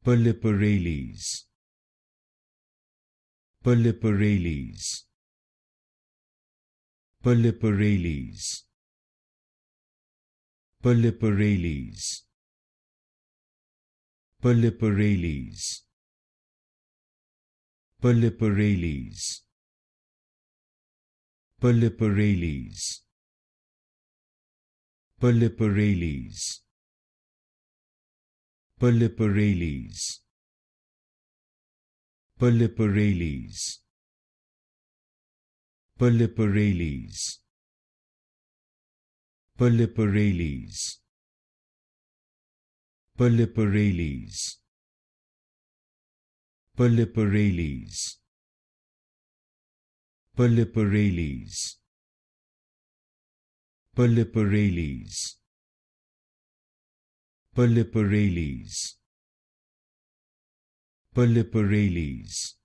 Polyporales, Polyporales, Polyporales, Polyporales, Polyporales, Polyporales, Polyporales, Polyporales, Polyporales, Polyporales, Polyporales, Polyporales, Polyporales, Polyporales, Polyporales, Polyporales, Polyporales, Polyporales,